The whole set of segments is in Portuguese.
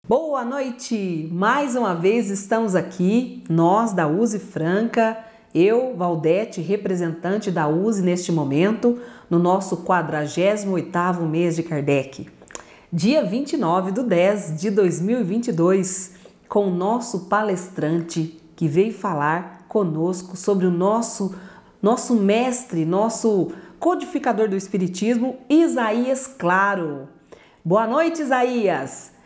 Boa noite! Mais uma vez estamos aqui, nós da USE Franca, eu, Valdete, representante da USE neste momento, no nosso 48º mês de Kardec. Dia 29/10/2022, com o nosso palestrante que veio falar conosco sobre o nosso mestre, nosso codificador do Espiritismo, Isaías Claro. Boa noite, Isaías!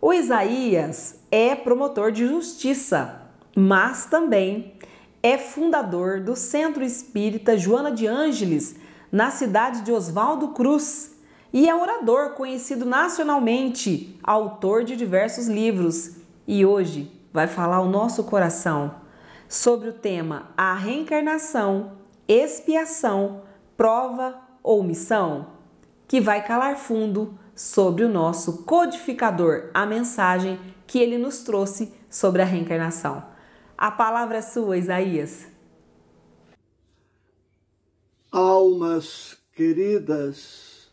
O Isaías é promotor de justiça, mas também é fundador do Centro Espírita Joana de Ângeles, na cidade de Oswaldo Cruz, e é orador conhecido nacionalmente, autor de diversos livros. E hoje vai falar ao nosso coração sobre o tema a reencarnação, expiação, prova ou missão, que vai calar fundo sobre o nosso codificador, a mensagem que ele nos trouxe sobre a reencarnação. A palavra é sua, Isaías. Almas queridas,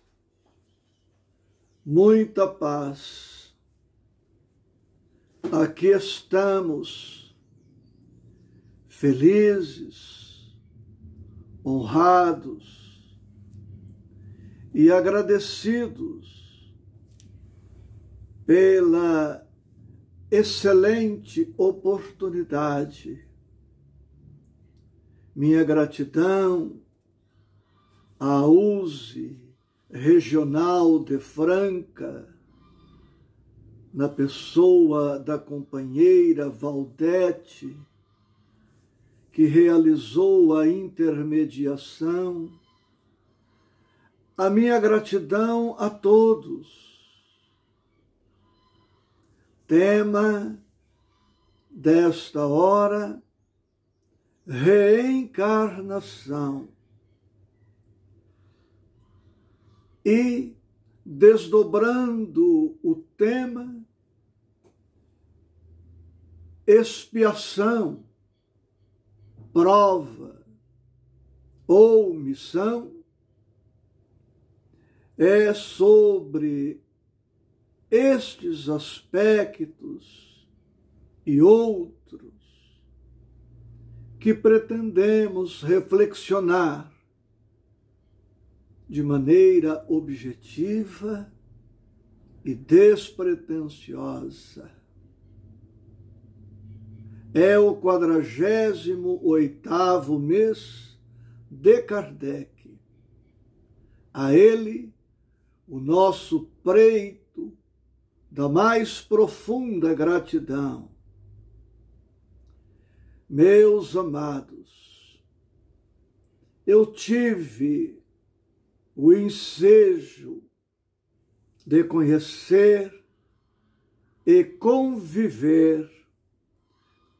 muita paz. Aqui estamos, felizes, honrados e agradecidos pela excelente oportunidade. Minha gratidão à USE Regional de Franca, na pessoa da companheira Valdete, que realizou a intermediação. A minha gratidão a todos. Tema desta hora, reencarnação. E, desdobrando o tema, expiação, prova ou missão, é sobre estes aspectos e outros que pretendemos reflexionar de maneira objetiva e despretensiosa. É o 48º mês de Kardec. A ele, o nosso preito da mais profunda gratidão. Meus amados, eu tive o ensejo de conhecer e conviver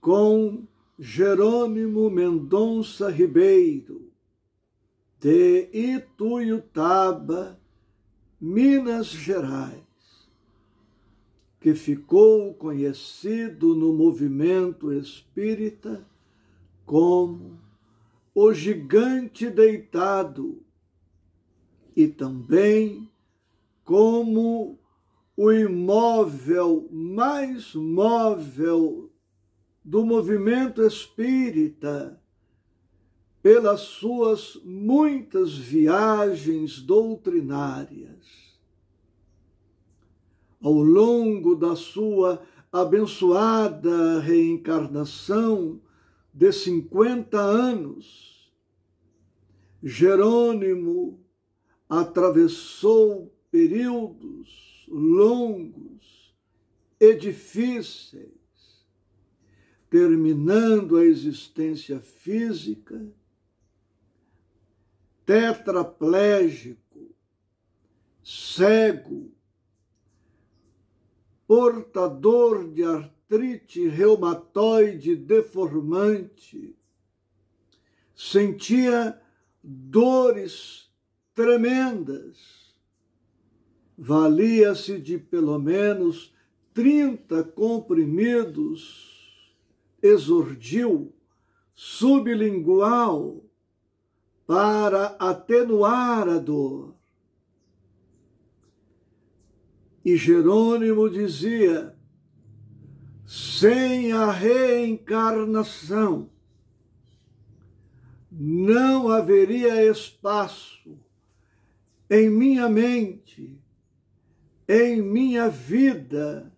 com Jerônimo Mendonça Ribeiro, de Ituiutaba, Minas Gerais, que ficou conhecido no movimento espírita como o gigante deitado e também como o imóvel mais móvel do movimento espírita, pelas suas muitas viagens doutrinárias. Ao longo da sua abençoada reencarnação de 50 anos, Jerônimo atravessou períodos longos e difíceis, terminando a existência física, tetraplégico, cego, portador de artrite reumatoide deformante, sentia dores tremendas, valia-se de pelo menos 30 comprimidos exordil sublingual para atenuar a dor. E Jerônimo dizia sem a reencarnação, não haveria espaço em minha mente, em minha vida,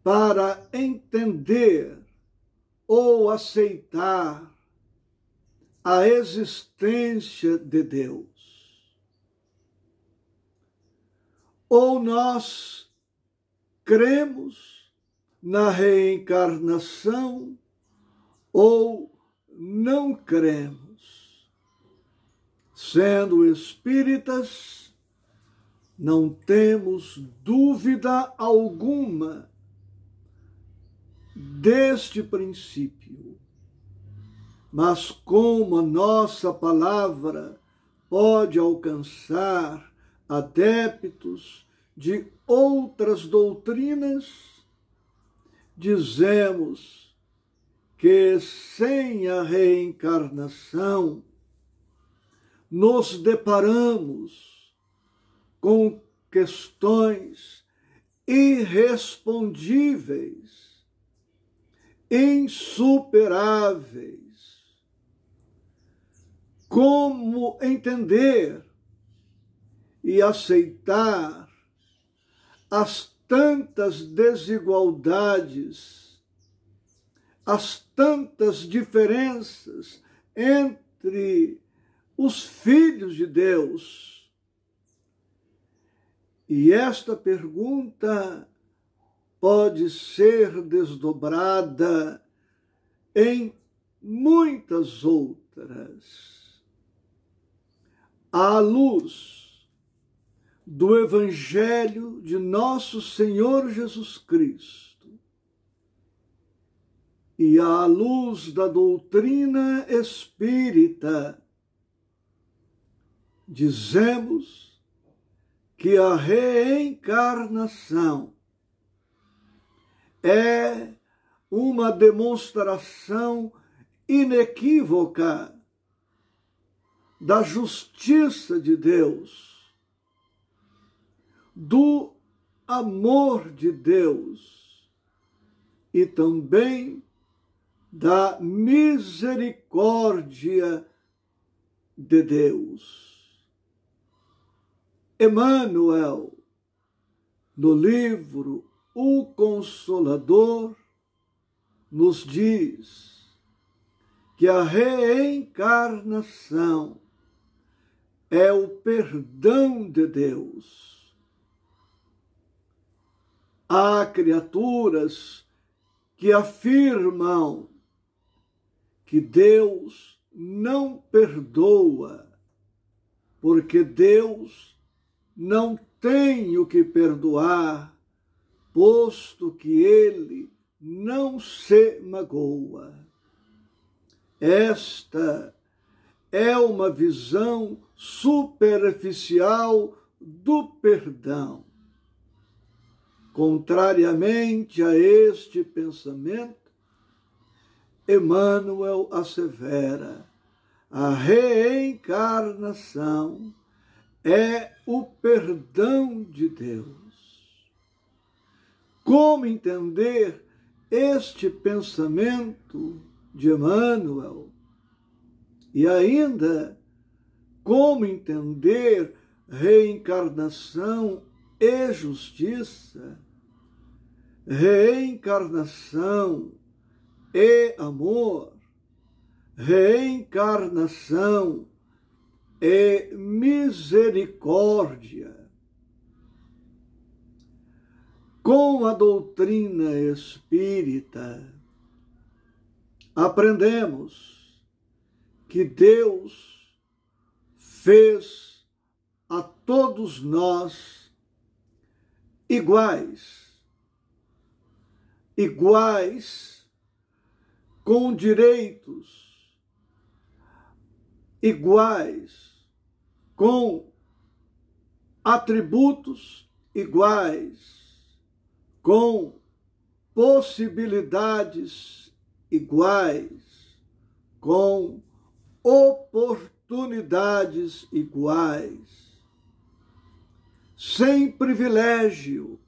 para entender ou aceitar a existência de Deus. Ou nós cremos na reencarnação, ou não cremos. Sendo espíritas, não temos dúvida alguma deste princípio. Mas como a nossa palavra pode alcançar adeptos de outras doutrinas, dizemos que sem a reencarnação nos deparamos com questões irrespondíveis, insuperáveis. Como entender e aceitar as tantas desigualdades, as tantas diferenças entre os filhos de Deus? E esta pergunta pode ser desdobrada em muitas outras. À luz do Evangelho de nosso Senhor Jesus Cristo e à luz da doutrina espírita, dizemos que a reencarnação é uma demonstração inequívoca da justiça de Deus, do amor de Deus e também da misericórdia de Deus. Emmanuel, no livro O Consolador, nos diz que a reencarnação é o perdão de Deus. Há criaturas que afirmam que Deus não perdoa, porque Deus não tem o que perdoar, posto que Ele não se magoa. Esta é uma visão superficial do perdão. Contrariamente a este pensamento, Emmanuel assevera: a reencarnação é o perdão de Deus. Como entender este pensamento de Emmanuel? E ainda, como entender reencarnação e justiça, reencarnação e amor, reencarnação e misericórdia? Com a doutrina espírita, aprendemos que Deus fez a todos nós iguais, com direitos, iguais, com atributos iguais, com possibilidades iguais, com oportunidades iguais, sem privilégio,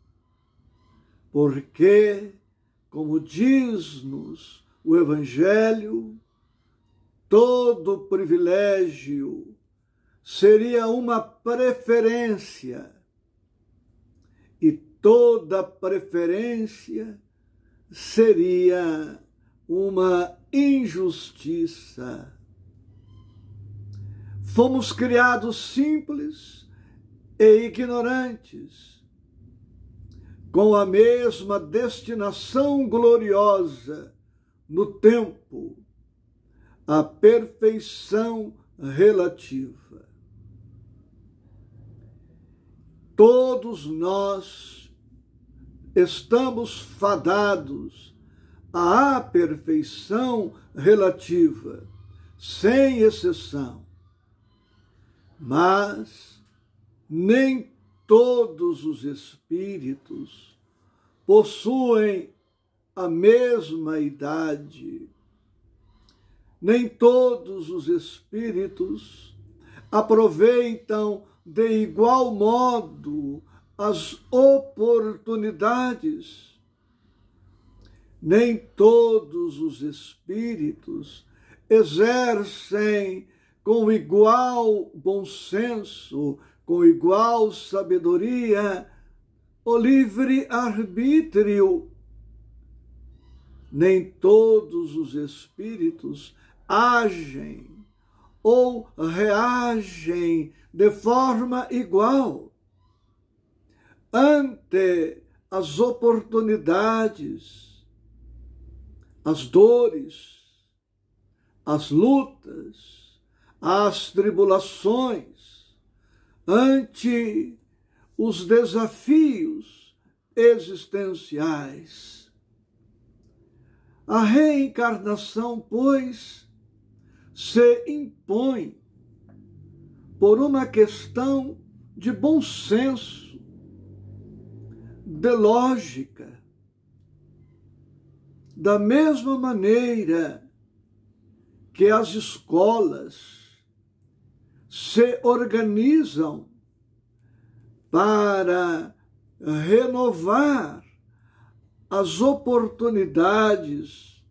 porque como diz-nos o Evangelho, todo privilégio seria uma preferência e toda preferência seria uma injustiça. Fomos criados simples e ignorantes, com a mesma destinação gloriosa no tempo, a perfeição relativa. Todos nós estamos fadados à perfeição relativa, sem exceção. Mas nem todos os espíritos possuem a mesma idade. Nem todos os espíritos aproveitam de igual modo as oportunidades. Nem todos os espíritos exercem com igual bom senso, com igual sabedoria, o livre-arbítrio. Nem todos os espíritos agem ou reagem de forma igual ante as oportunidades, as dores, as lutas, as tribulações, ante os desafios existenciais. A reencarnação, pois, se impõe por uma questão de bom senso, de lógica. Da mesma maneira que as escolas se organizam para renovar as oportunidades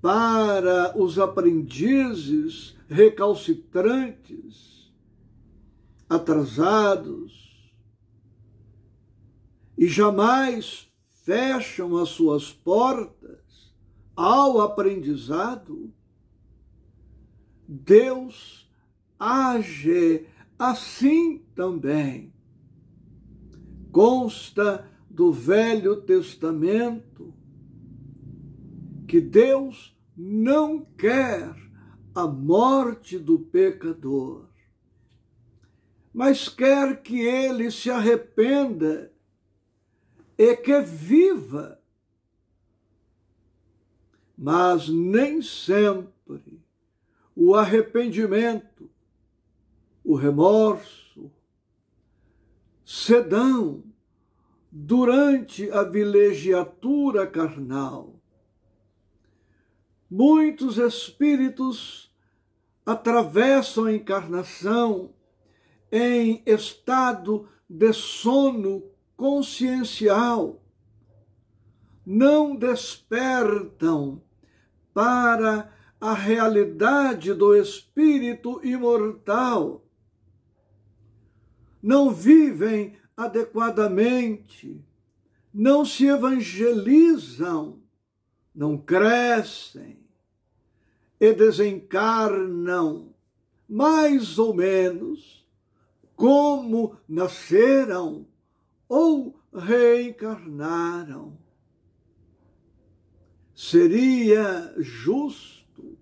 para os aprendizes recalcitrantes, atrasados, e jamais fecham as suas portas ao aprendizado, Deus age assim também. Consta do Velho Testamento que Deus não quer a morte do pecador, mas quer que ele se arrependa e que viva. Mas nem sempre o arrependimento, o remorso, se dão durante a vilegiatura carnal. Muitos espíritos atravessam a encarnação em estado de sono consciencial, não despertam para a realidade do espírito imortal, não vivem adequadamente, não se evangelizam, não crescem e desencarnam mais ou menos como nasceram ou reencarnaram. Seria justo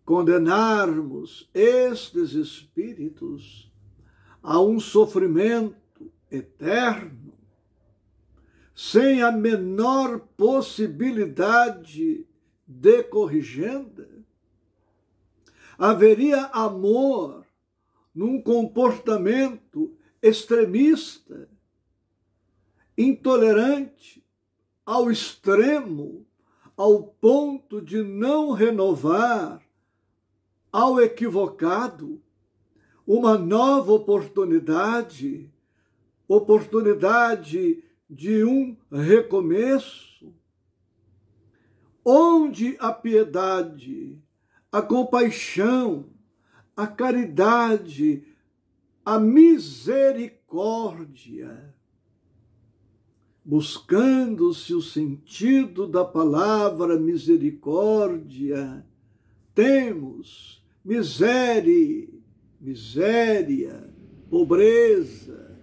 condenarmos estes espíritos a um sofrimento eterno, sem a menor possibilidade de corrigenda? Haveria amor num comportamento extremista, intolerante, ao extremo, ao ponto de não renovar ao equivocado uma nova oportunidade de um recomeço? onde a piedade, a compaixão, a caridade, a misericórdia, buscando-se o sentido da palavra misericórdia, temos miséria, pobreza,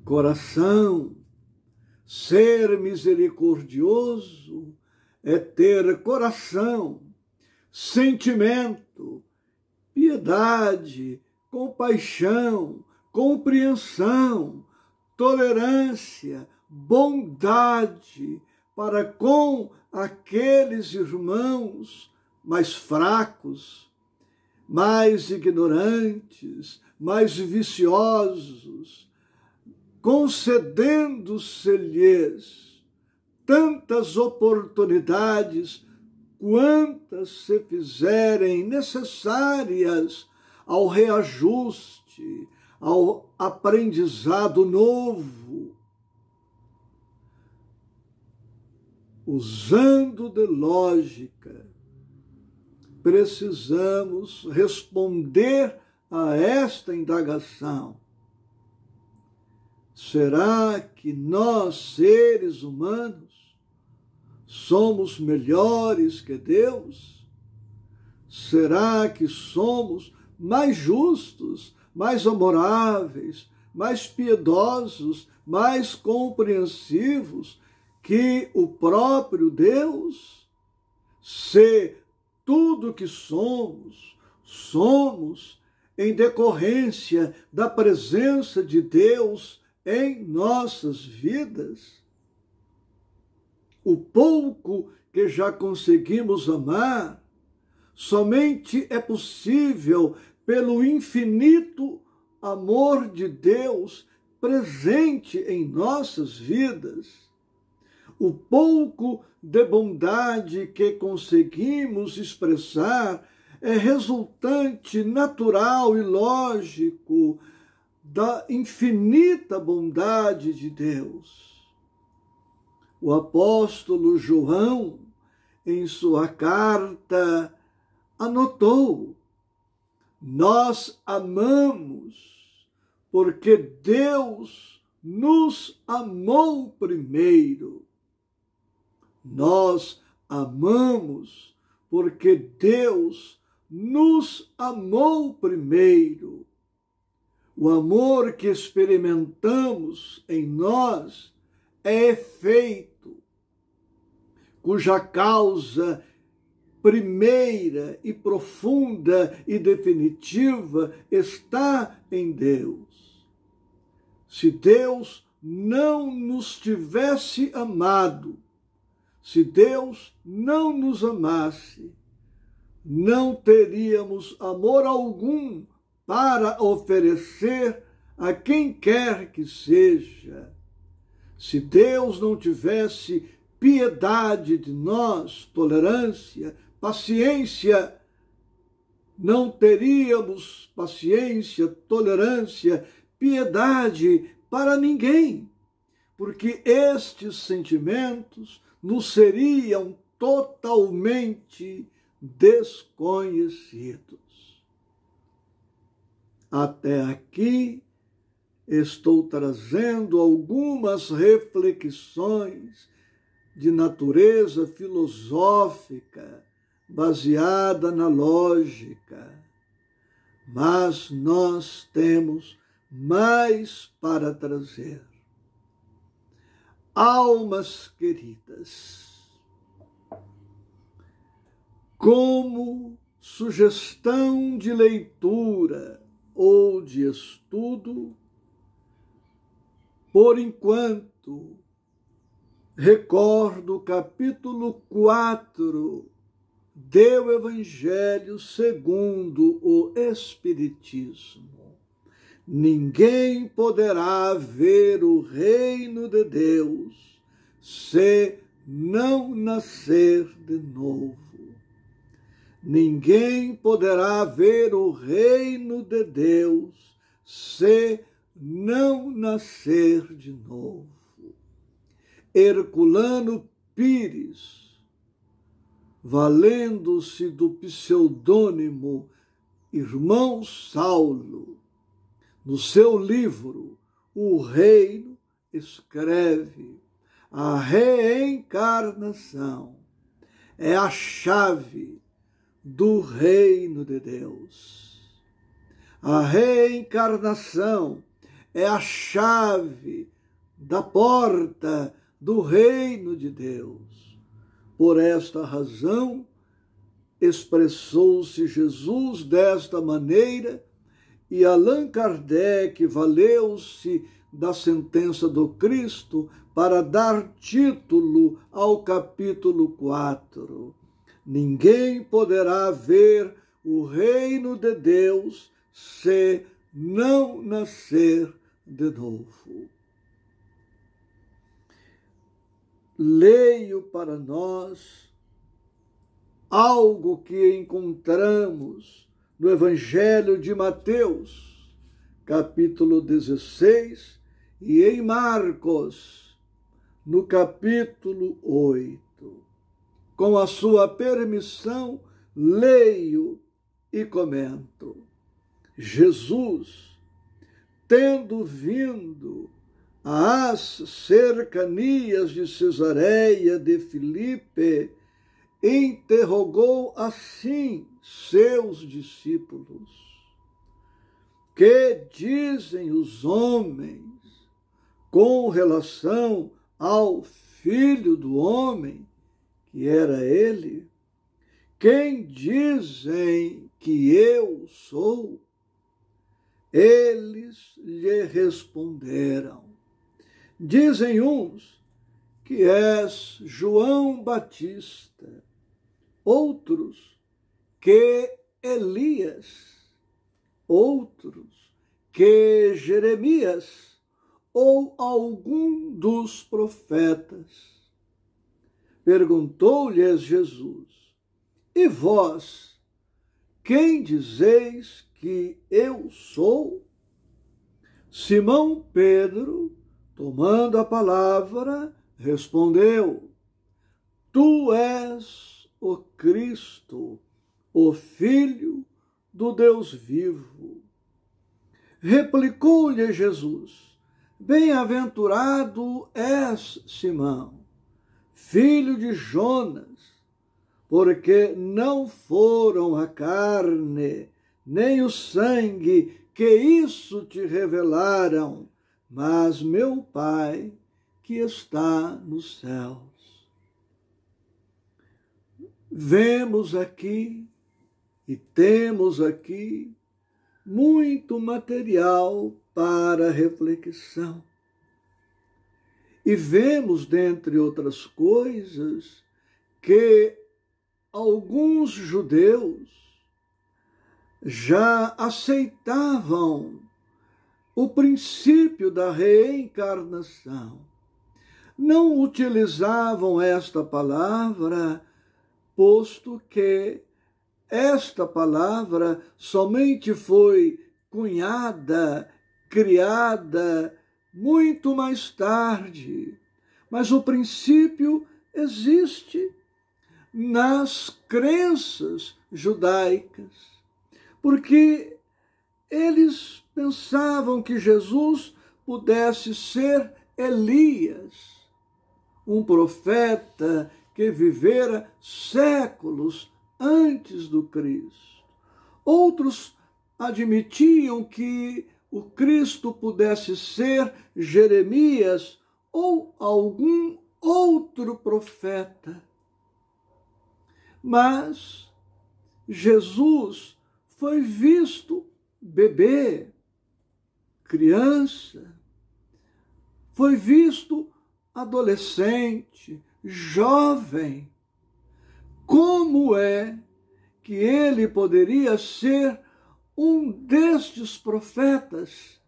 coração. Ser misericordioso é ter coração, sentimento, piedade, compaixão, compreensão, tolerância, bondade para com aqueles irmãos mais fracos, mais ignorantes, mais viciosos, concedendo-se-lhes tantas oportunidades quantas se fizerem necessárias ao reajuste, ao aprendizado novo, usando de lógica, precisamos responder a esta indagação. Será que nós, seres humanos, somos melhores que Deus? Será que somos mais justos, mais amoráveis, mais piedosos, mais compreensivos que o próprio Deus? Se tudo que somos, somos em decorrência da presença de Deus em nossas vidas, o pouco que já conseguimos amar somente é possível pelo infinito amor de Deus presente em nossas vidas. O pouco de bondade que conseguimos expressar é resultante natural e lógico da infinita bondade de Deus. O apóstolo João, em sua carta, anotou: nós amamos porque Deus nos amou primeiro. Nós amamos porque Deus nos amou primeiro. O amor que experimentamos em nós é efeito, cuja causa primeira e profunda e definitiva está em Deus. Se Deus não nos tivesse amado, se Deus não nos amasse, não teríamos amor algum para oferecer a quem quer que seja. Se Deus não tivesse piedade de nós, tolerância, paciência, não teríamos paciência, tolerância, piedade para ninguém, porque estes sentimentos nos seriam totalmente desconhecidos. Até aqui estou trazendo algumas reflexões de natureza filosófica, baseada na lógica. Mas nós temos mais para trazer. Almas queridas, como sugestão de leitura ou de estudo, por enquanto, recordo o capítulo 4 do Evangelho segundo o Espiritismo. Ninguém poderá ver o reino de Deus se não nascer de novo. Ninguém poderá ver o reino de Deus se não nascer de novo. Herculano Pires, valendo-se do pseudônimo Irmão Saulo, no seu livro O Reino, escreve: a reencarnação é a chave do reino de Deus. A reencarnação é a chave da porta do reino de Deus. Por esta razão, expressou-se Jesus desta maneira e Allan Kardec valeu-se da sentença do Cristo para dar título ao capítulo 4. Ninguém poderá ver o reino de Deus se não nascer de novo. Leio para nós algo que encontramos no Evangelho de Mateus, capítulo 16, e em Marcos, no capítulo 8. Com a sua permissão, leio e comento. Jesus, tendo vindo às cercanias de Cesareia de Filipe, interrogou assim seus discípulos: que dizem os homens com relação ao Filho do Homem, que era ele? Quem dizem que eu sou? Eles lhe responderam: dizem uns que és João Batista, outros que Elias, outros que Jeremias ou algum dos profetas. Perguntou-lhes Jesus: e vós, quem dizeis que eu sou? Simão Pedro, tomando a palavra, respondeu: tu és o Cristo, o Filho do Deus vivo. Replicou-lhe Jesus: bem-aventurado és, Simão, filho de Jonas, porque não foram a carne nem o sangue que isso te revelaram, mas meu Pai que está nos céus. Vemos aqui e temos aqui muito material para reflexão. E vemos, dentre outras coisas, que alguns judeus já aceitavam o princípio da reencarnação. Não utilizavam esta palavra, posto que esta palavra somente foi cunhada, criada muito mais tarde, mas o princípio existe nas crenças judaicas, porque eles pensavam que Jesus pudesse ser Elias, um profeta que vivera séculos antes do Cristo. Outros admitiam que o Cristo pudesse ser Jeremias ou algum outro profeta. Mas Jesus foi visto bebê, criança, foi visto adolescente, jovem. Como é que ele poderia ser um destes profetas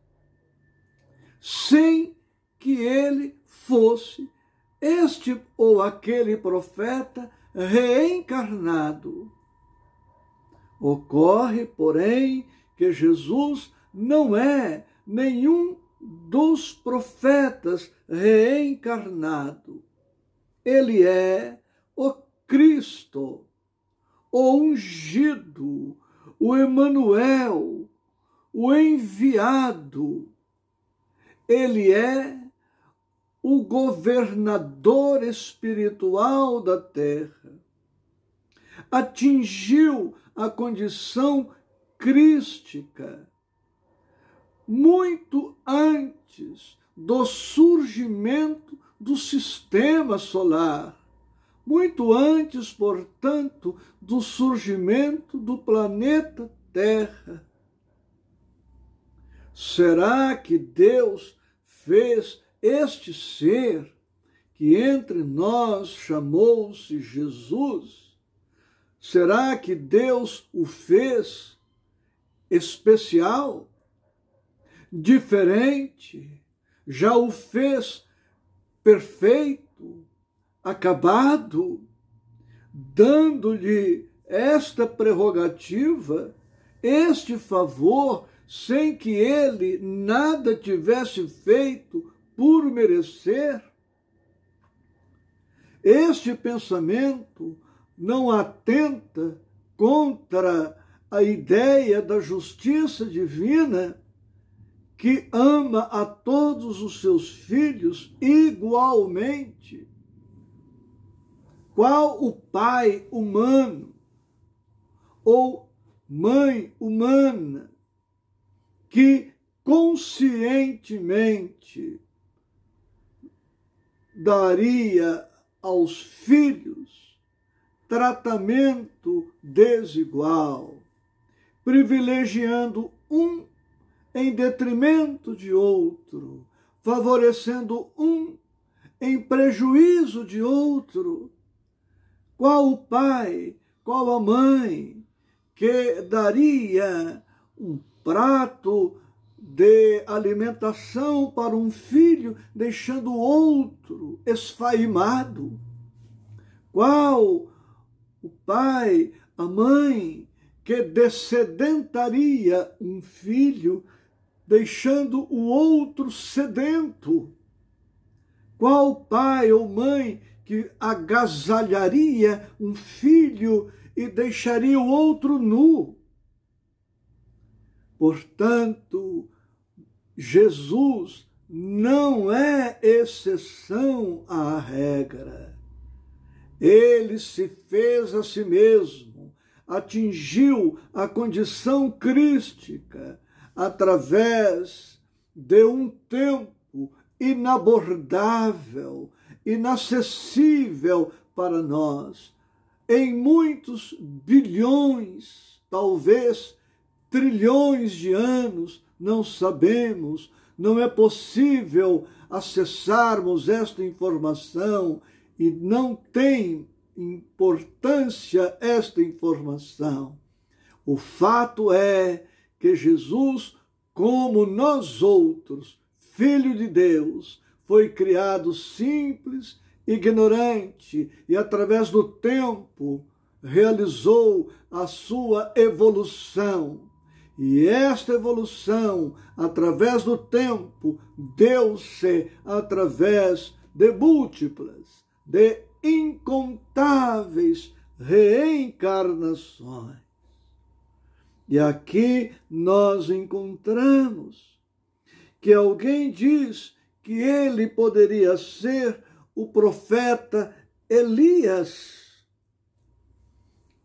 sem que ele fosse este ou aquele profeta reencarnado? Ocorre, porém, que Jesus não é nenhum dos profetas reencarnado. ele é o Cristo, o ungido, o Emanuel, o enviado. Ele é o governador espiritual da terra. Atingiu a condição crística muito antes do surgimento do sistema solar, muito antes, portanto, do surgimento do planeta Terra. Será que Deus fez este ser, que entre nós chamou-se Jesus, será que Deus o fez especial, diferente, já o fez perfeito, acabado, dando-lhe esta prerrogativa, este favor, sem que ele nada tivesse feito por merecer? Este pensamento não atenta contra a ideia da justiça divina, que ama a todos os seus filhos igualmente? Qual o pai humano ou mãe humana que conscientemente daria aos filhos tratamento desigual, privilegiando um em detrimento de outro, favorecendo um em prejuízo de outro? Qual o pai, qual a mãe que daria um prato de alimentação para um filho, deixando o outro esfaimado? Qual o pai, a mãe que dessedentaria um filho, deixando o outro sedento? Qual pai ou mãe que agasalharia um filho e deixaria o outro nu? Portanto, Jesus não é exceção à regra. Ele se fez a si mesmo, atingiu a condição crística através de um tempo inabordável, inacessível para nós, em muitos bilhões, talvez trilhões de anos, não sabemos, não é possível acessarmos esta informação e não tem importância esta informação. O fato é que Jesus, como nós outros, Filho de Deus, foi criado simples, ignorante e, através do tempo, realizou a sua evolução. E esta evolução, através do tempo, deu-se através de múltiplas, de incontáveis reencarnações. E aqui nós encontramos que alguém diz que ele poderia ser o profeta Elias.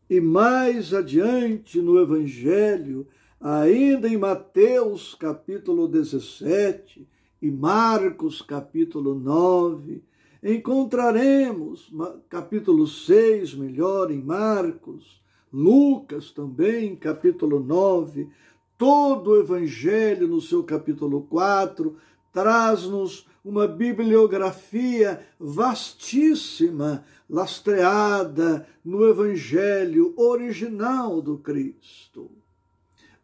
E mais adiante no Evangelho, ainda em Mateus capítulo 17 e Marcos capítulo 9, encontraremos, capítulo 6, melhor, em Marcos, Lucas também, capítulo 9, todo o Evangelho no seu capítulo 4, traz-nos uma bibliografia vastíssima, lastreada no Evangelho original do Cristo.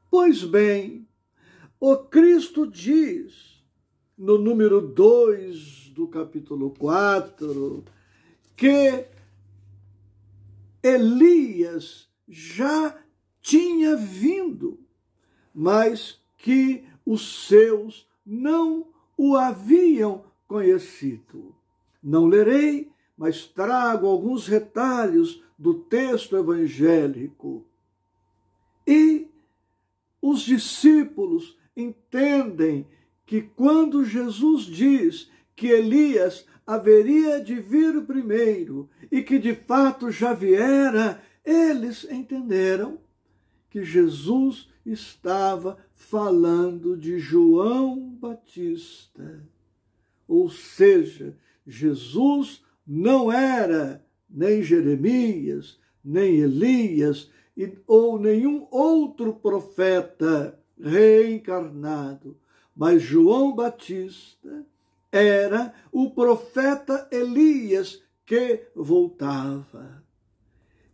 Pois bem, o Cristo diz, no número 2 do capítulo 4, que Elias já tinha vindo, mas que os seus não o haviam conhecido. Não lerei, mas trago alguns retalhos do texto evangélico. E os discípulos entendem que quando Jesus diz que Elias haveria de vir primeiro e que de fato já viera, eles entenderam que Jesus estava falando de João Batista. Ou seja, Jesus não era nem Jeremias, nem Elias ou nenhum outro profeta reencarnado, mas João Batista era o profeta Elias que voltava.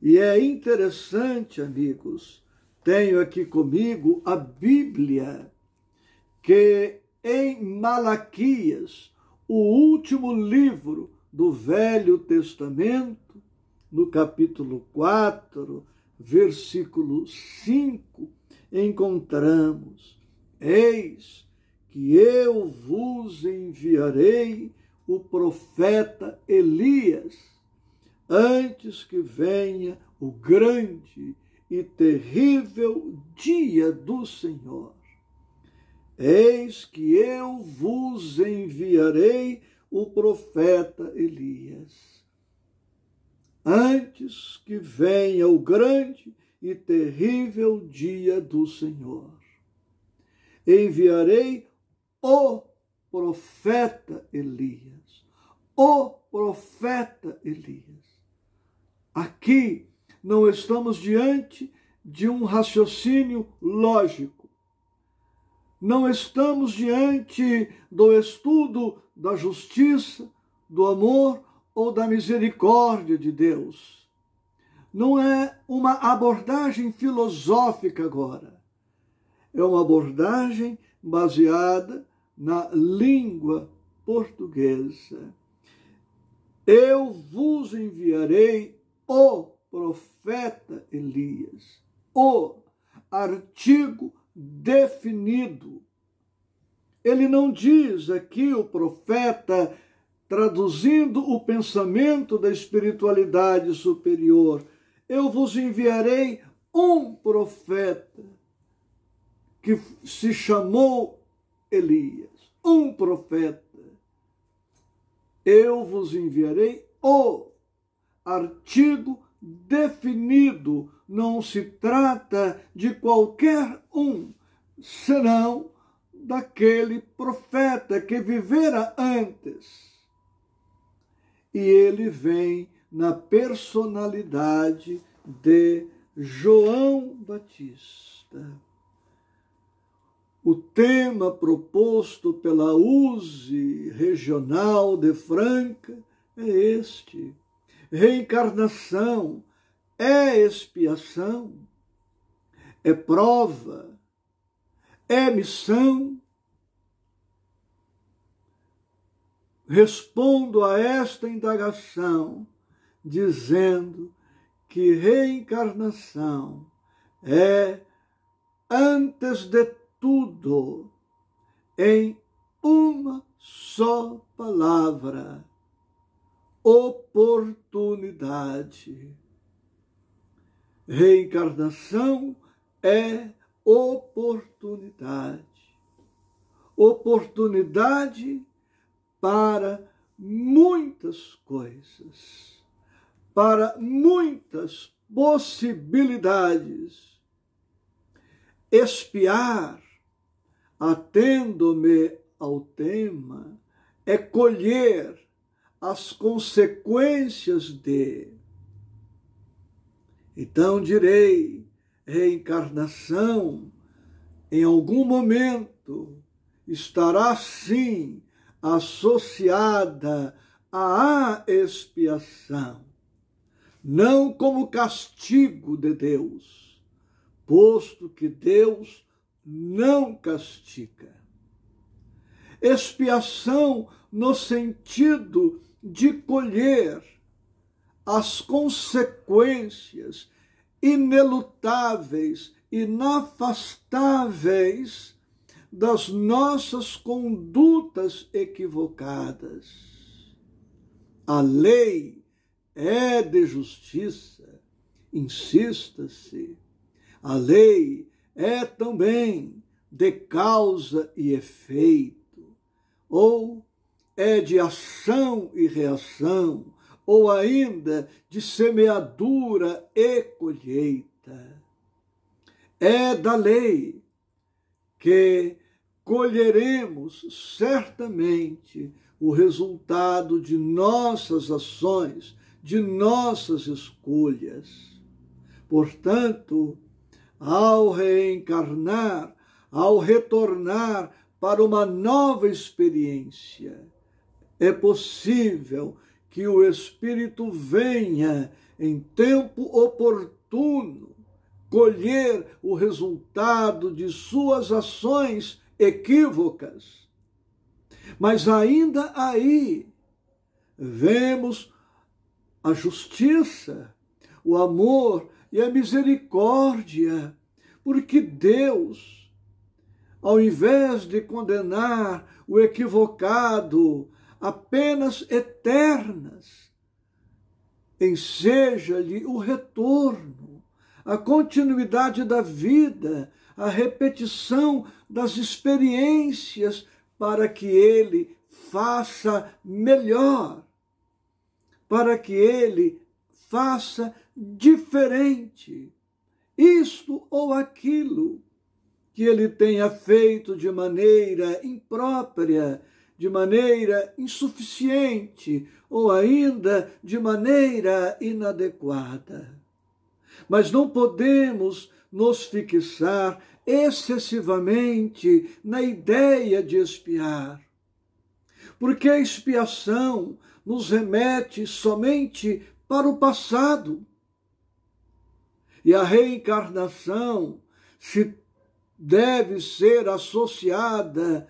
E é interessante, amigos, tenho aqui comigo a Bíblia, que em Malaquias, o último livro do Velho Testamento, no capítulo 4, versículo 5, encontramos: eis que eu vos enviarei o profeta Elias, antes que venha o grande e terrível dia do Senhor. Eis que eu vos enviarei o profeta Elias, antes que venha o grande e terrível dia do Senhor. Enviarei o profeta Elias. O profeta Elias. Aqui não estamos diante de um raciocínio lógico. Não estamos diante do estudo da justiça, do amor ou da misericórdia de Deus. Não é uma abordagem filosófica agora. É uma abordagem baseada na língua portuguesa. Eu vos enviarei o profeta Elias. O artigo definido. Ele não diz aqui o profeta traduzindo o pensamento da espiritualidade superior. Eu vos enviarei um profeta que se chamou Elias. Um profeta. Eu vos enviarei o artigo definido. Não se trata de qualquer um, senão daquele profeta que vivera antes. E ele vem na personalidade de João Batista. O tema proposto pela USE Regional de Franca é este: reencarnação é expiação, é prova, é missão. Respondo a esta indagação dizendo que reencarnação é, antes de tudo, em uma só palavra: oportunidade. Reencarnação é oportunidade. Oportunidade para muitas coisas, para muitas possibilidades. Expiar, atendo-me ao tema, é colher as consequências de. Então direi, reencarnação, em algum momento, estará sim associada à expiação, não como castigo de Deus, posto que Deus não castiga. Expiação no sentido de colher as consequências inelutáveis, inafastáveis das nossas condutas equivocadas. A lei é de justiça, insista-se. A lei é também de causa e efeito, ou é de ação e reação, ou ainda de semeadura e colheita. É da lei que colheremos certamente o resultado de nossas ações, de nossas escolhas. Portanto, ao reencarnar, ao retornar para uma nova experiência, é possível que o espírito venha em tempo oportuno colher o resultado de suas ações equívocas. Mas ainda aí vemos a justiça, o amor e a misericórdia, porque Deus, ao invés de condenar o equivocado a penas eternas, enseja-lhe o retorno, a continuidade da vida, a repetição das experiências para que ele faça melhor, para que ele faça diferente, isto ou aquilo que ele tenha feito de maneira imprópria, de maneira insuficiente ou ainda de maneira inadequada. Mas não podemos nos fixar excessivamente na ideia de expiar, porque a expiação nos remete somente para o passado. E a reencarnação se deve ser associada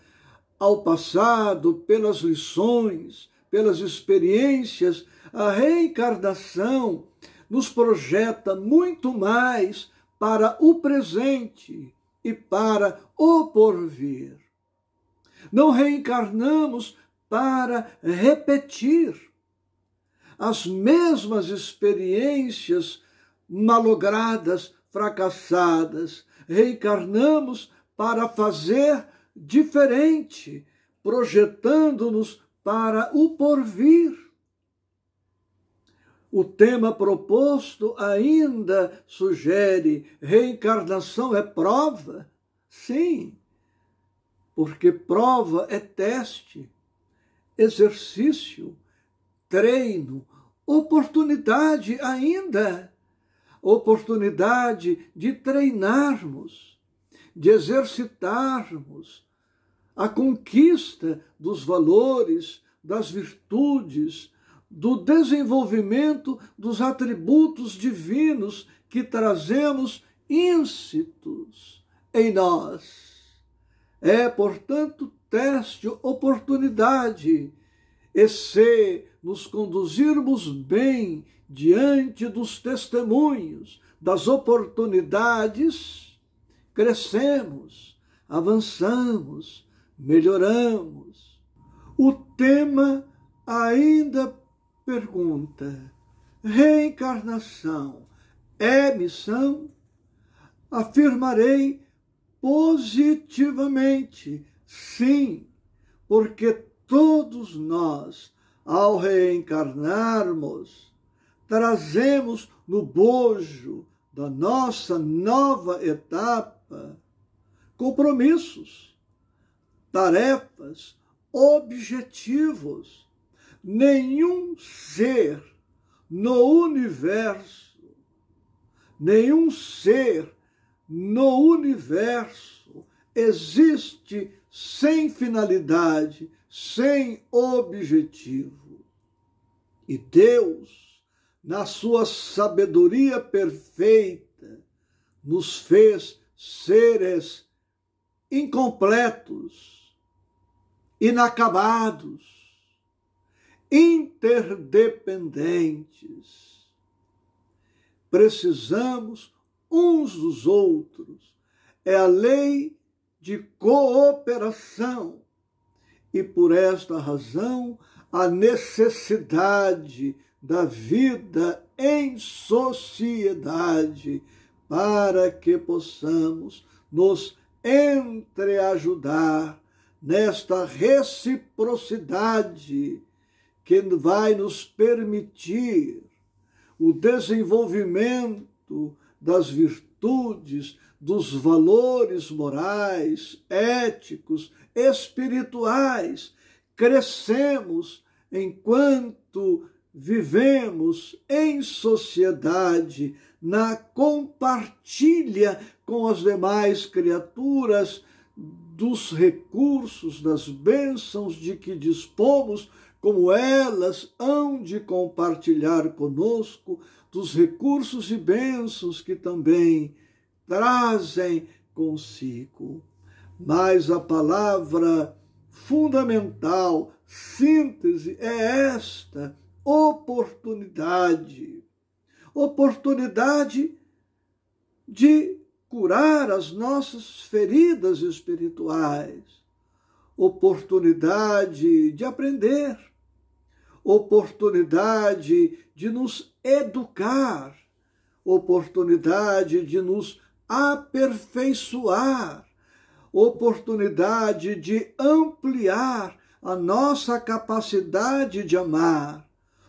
ao passado pelas lições, pelas experiências. A reencarnação nos projeta muito mais para o presente e para o porvir. Não reencarnamos para repetir as mesmas experiências malogradas, fracassadas. Reencarnamos para fazer diferente, projetando-nos para o porvir. O tema proposto ainda sugere: reencarnação é prova? Sim, porque prova é teste, exercício, treino, oportunidade ainda, oportunidade de treinarmos, de exercitarmos a conquista dos valores, das virtudes, do desenvolvimento dos atributos divinos que trazemos íncitos em nós. É, portanto, teste, oportunidade, e se nos conduzirmos bem diante dos testemunhos, das oportunidades, crescemos, avançamos, melhoramos. O tema ainda pergunta: reencarnação é missão? Afirmarei positivamente, sim, porque todos nós, ao reencarnarmos, trazemos no bojo da nossa nova etapa compromissos, tarefas, objetivos. Nenhum ser no universo, existe sem finalidade, sem objetivo. E Deus, na sua sabedoria perfeita, nos fez seres incompletos, inacabados, interdependentes. Precisamos uns dos outros. É a lei de cooperação. E por esta razão, a necessidade da vida em sociedade, para que possamos nos entreajudar nesta reciprocidade que vai nos permitir o desenvolvimento das virtudes, dos valores morais, éticos, espirituais. Crescemos enquanto vivemos em sociedade, na compartilha com as demais criaturas dos recursos, das bênçãos de que dispomos, como elas hão de compartilhar conosco dos recursos e bênçãos que também trazem consigo. Mas a palavra fundamental, síntese, é esta: oportunidade. Oportunidade de curar as nossas feridas espirituais, oportunidade de aprender, oportunidade de nos educar, oportunidade de nos aperfeiçoar, oportunidade de ampliar a nossa capacidade de amar,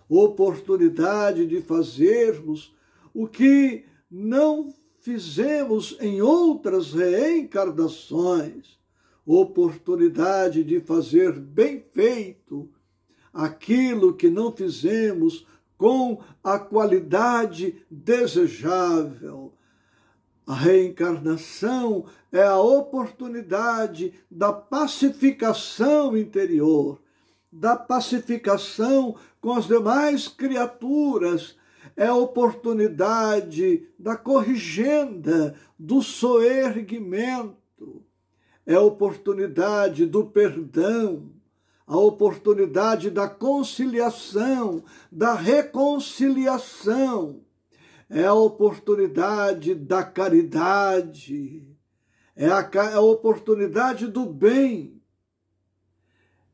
oportunidade de fazermos o que não fizemos em outras reencarnações, oportunidade de fazer bem feito aquilo que não fizemos com a qualidade desejável. A reencarnação é a oportunidade da pacificação interior, da pacificação com as demais criaturas, é a oportunidade da corrigenda, do soerguimento, é a oportunidade do perdão, a oportunidade da conciliação, da reconciliação, é a oportunidade da caridade, é a oportunidade do bem,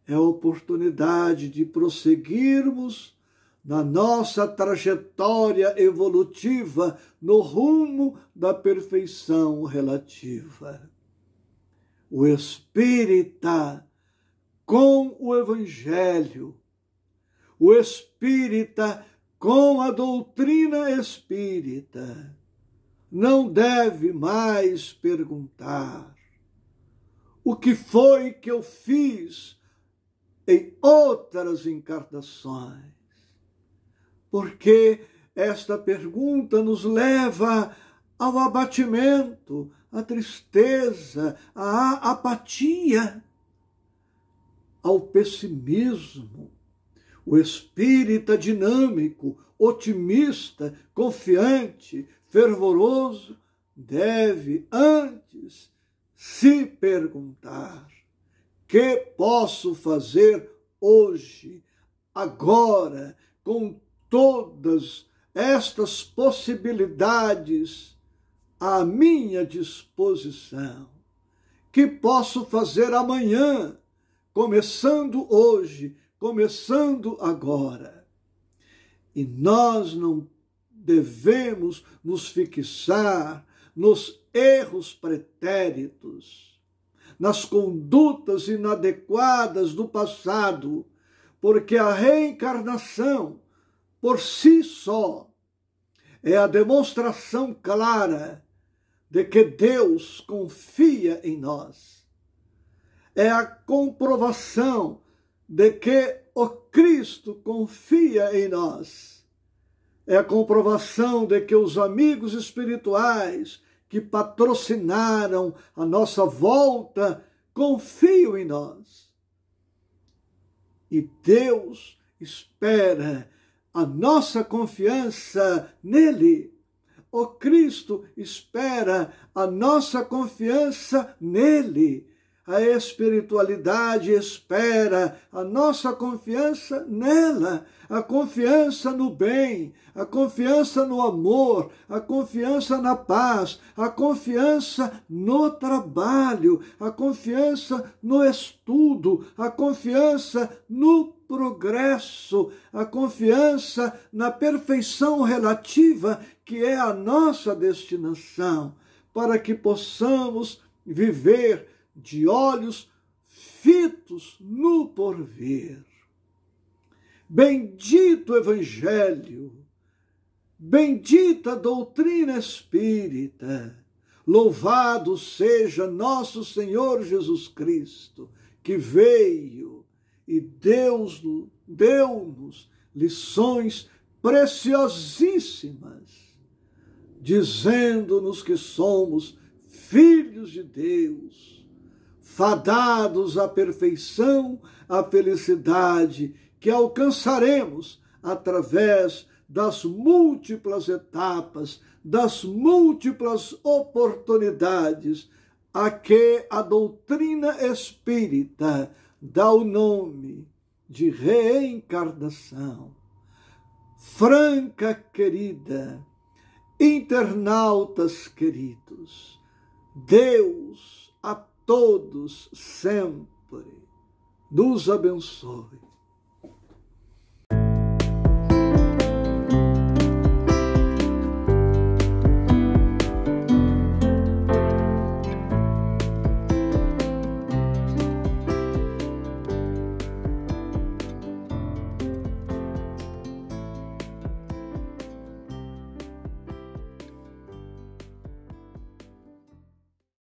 é a oportunidade de prosseguirmos na nossa trajetória evolutiva no rumo da perfeição relativa. O espírita com o Evangelho, o espírita com a doutrina espírita, não deve mais perguntar: o que foi que eu fiz em outras encarnações? Porque esta pergunta nos leva ao abatimento, à tristeza, à apatia, ao pessimismo. O espírita dinâmico, otimista, confiante, fervoroso, deve antes se perguntar: que posso fazer hoje, agora, com todas estas possibilidades à minha disposição? Que posso fazer amanhã, começando hoje, começando agora? E nós não devemos nos fixar nos erros pretéritos, nas condutas inadequadas do passado, porque a reencarnação, por si só, é a demonstração clara de que Deus confia em nós. É a comprovação de que o Cristo confia em nós. É a comprovação de que os amigos espirituais que patrocinaram a nossa volta confiam em nós. E Deus espera a nossa confiança nele. O Cristo espera a nossa confiança nele. A espiritualidade espera a nossa confiança nela, a confiança no bem, a confiança no amor, a confiança na paz, a confiança no trabalho, a confiança no estudo, a confiança no progresso, a confiança na perfeição relativa que é a nossa destinação, para que possamos viver de olhos fitos no porvir. Bendito Evangelho, bendita doutrina espírita, louvado seja nosso Senhor Jesus Cristo, que veio e deu-nos lições preciosíssimas, dizendo-nos que somos filhos de Deus, fadados à perfeição, à felicidade, que alcançaremos através das múltiplas etapas, das múltiplas oportunidades a que a doutrina espírita dá o nome de reencarnação. Franca querida, internautas queridos, Deus a todos sempre nos abençoe.